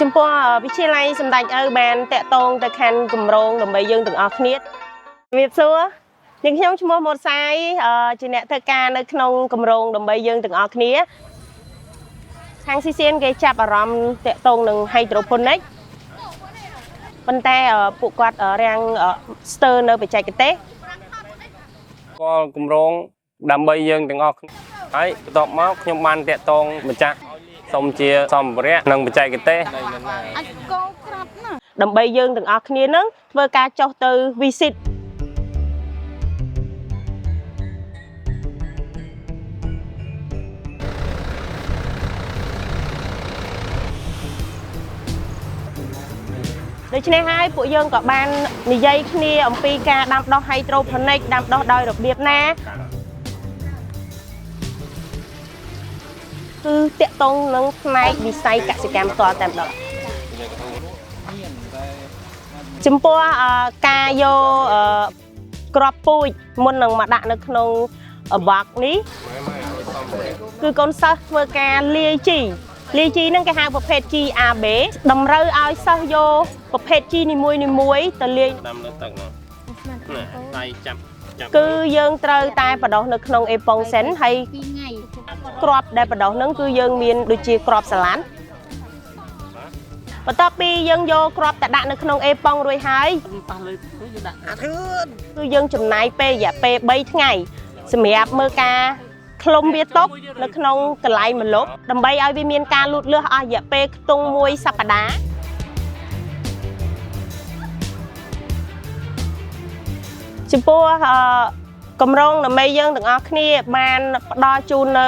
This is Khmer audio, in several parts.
ចំពោះវិទ្យាល័យសម្ដេចឪបានតាក់ទងទៅខាន់គម្រោងដើម្បីយើងទាំងអស់គ្នាជំរាបសួរនាងខ្ញុំឈ្មោះម៉ូតសាយជាអ្នកធ្វើការនៅក្នុងគម្រោងដើម្បីយើងទាំងអស់គ្នាខាងស៊ីសៀនគេចាប់អារម្មណ៍តាក់ទងនឹង hydroponic ប៉ុន្តែពួកគាត់រាំងស្ទើរនៅបច្ចេកទេសក៏គម្រោងដើម្បីយើងទាំងអស់គ្នាហើយបន្ទាប់មកខ្ញុំបានតាក់ទងម្ចាស់សូមជាសម្ភារៈនិងបច្ចេកទេសអាចកោក្រាប់ណាដើម្បីយើងទាំងអស់គ្នានឹងធ្វើការចុះទៅ visit ដូច្នេះហើយពួកយើងក៏បាននិយាយគ្នាអំពីការដាំដុះ hydroponic ដាំដុះដោយរបៀបណាគឺតាក់ទងនឹងផ្នែកវិស័យកសិកម្មផ្ទាល់តែម្ដងចំពោះការយកគ្រាប់ពូជមុននឹងមកដាក់នៅក្នុងប័កនេះគឺកូនសិស្សធ្វើការលាយជីហ្នឹងគេហៅប្រភេទជី AB តម្រូវឲ្យសិស្សយកប្រភេទជីនីមួយទៅលាយដាំលើទឹកហ្នឹងដៃចាប់គឺយើងត្រូវតែបដោះនៅក្នុងអេប៉ុងសិនហើយគ្រាប់ដែលបដោះហ្នឹងគឺយើងមានដូចជាគ្រាប់សាឡាត់បន្ទាប់ពីយើងយកគ្រាប់ទៅដាក់នៅក្នុងអេប៉ុងរួចហើយប៉ះលើយើងដាក់គឺយើងចំណាយពេលរយៈពេល3ថ្ងៃសម្រាប់មើលការខ្លុំវាតុកនៅក្នុងកន្លែងម្លប់ដើម្បីឲ្យវាមានការលូតលាស់អស់រយៈពេលខ្ទង់1សប្តាហ៍ចំពោះកម្រងដើម្បីយើងទាំងអស់គ្នាបានផ្ដល់ជូននៅ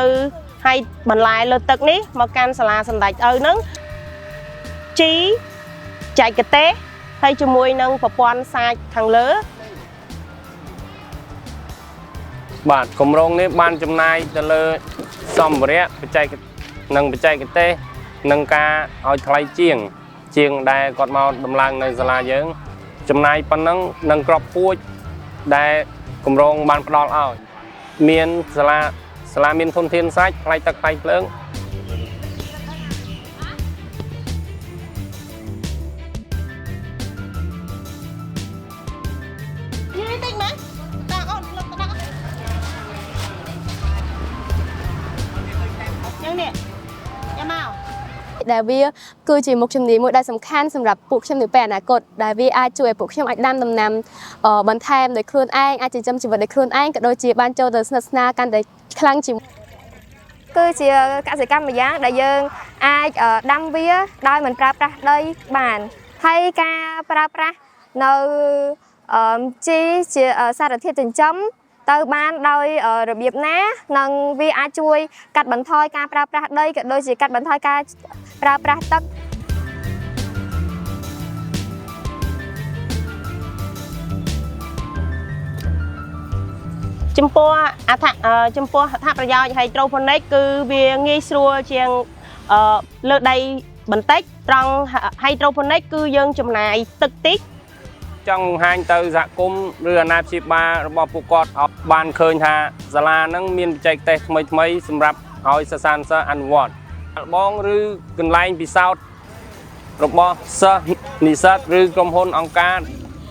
ឲ្យបន្លែលើទឹកនេះមកកាន់សាលាសម្ដេចឪហ្នឹងជីចែកទេសហើយជាមួយនឹងប្រព័ន្ធសាច់ខាងលើបាទគម្រោងនេះបានចំណាយទៅលើសម្ភារៈបច្ចេកទេសនិងការឲ្យថ្លៃជាងដែលគាត់មកដំឡើងនៅសាលាយើងចំណាយប៉ុណ្ណឹងនឹងក្របពូជដែលគម្រោងបានផ្ដល់ឲ្យមានសាលាមានធនធានសាច់ថ្លៃទឹកថ្លៃភ្លើងដែលវាគឺជាមុខជំនាញមួយដែលសំខាន់សម្រាប់ពួកខ្ញុំនៅពេលអនាគតដែលវាអាចជួយឲ្យពួកខ្ញុំអាចដាំដំណាំបន្ថែមដោយខ្លួនឯងអាចចិញ្ចឹមជីវិតដោយខ្លួនឯងក៏ដូចជាបានចូលទៅស្និទ្ធស្នាលកាន់តែខ្លាំងជាងគឺជាកសិកម្មមួយយ៉ាងដែលយើងអាចដាំវាដោយមិនប្រើប្រាស់ដីបានហើយការប្រើប្រាស់នៅជីជាសារធាតុចិញ្ចឹមទៅបានដោយរបៀបណានិងវាអាចជួយកាត់បន្ថយការប្រើប្រាស់ដីក៏ដូចជាកាត់បន្ថយការប្រើប្រាស់ទឹកចំពោះអត្ថប្រយោជន៍ hydroponic គឺវាងាយស្រួលជាងលើដីបន្តិចត្រង់ hydroponic គឺយើងចំណាយទឹកតិចចង់បង្ហាញទៅសហគមន៍ឬអាណាព្យាបាលរបស់ពួកគាត់បានឃើញថាសាលាហ្នឹងមានបច្ចេកទេសថ្មីសម្រាប់ឲ្យសិស្សានុសិស្សអនុវត្តបងឬកន្លែងពិសោធន៍របស់សិស្សនិស្សិតឬក្រុមហ៊ុនអង្គការ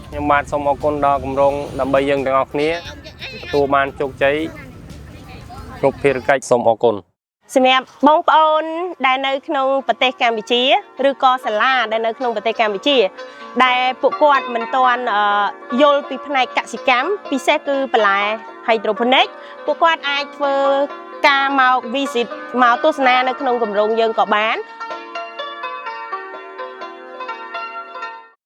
ខ្ញុំបាទសូមអរគុណដល់គម្រោងដើម្បីយើងទាំងអស់គ្នាទទួលបានជោគជ័យគ្រប់ភារកិច្ចសូមអរគុណសម្រាប់បងប្អូនដែលនៅក្នុងប្រទេសកម្ពុជាឬក៏សាលាដែលនៅក្នុងប្រទេសកម្ពុជាដែលពួកគាត់មិនទាន់យល់ពីផ្នែកកសិកម្មពិសេសគឺបន្លែ hydroponic ពួកគាត់អាចធ្វើការមក visit មកទស្សនានៅក្នុងគម្រោងយើងក៏បាន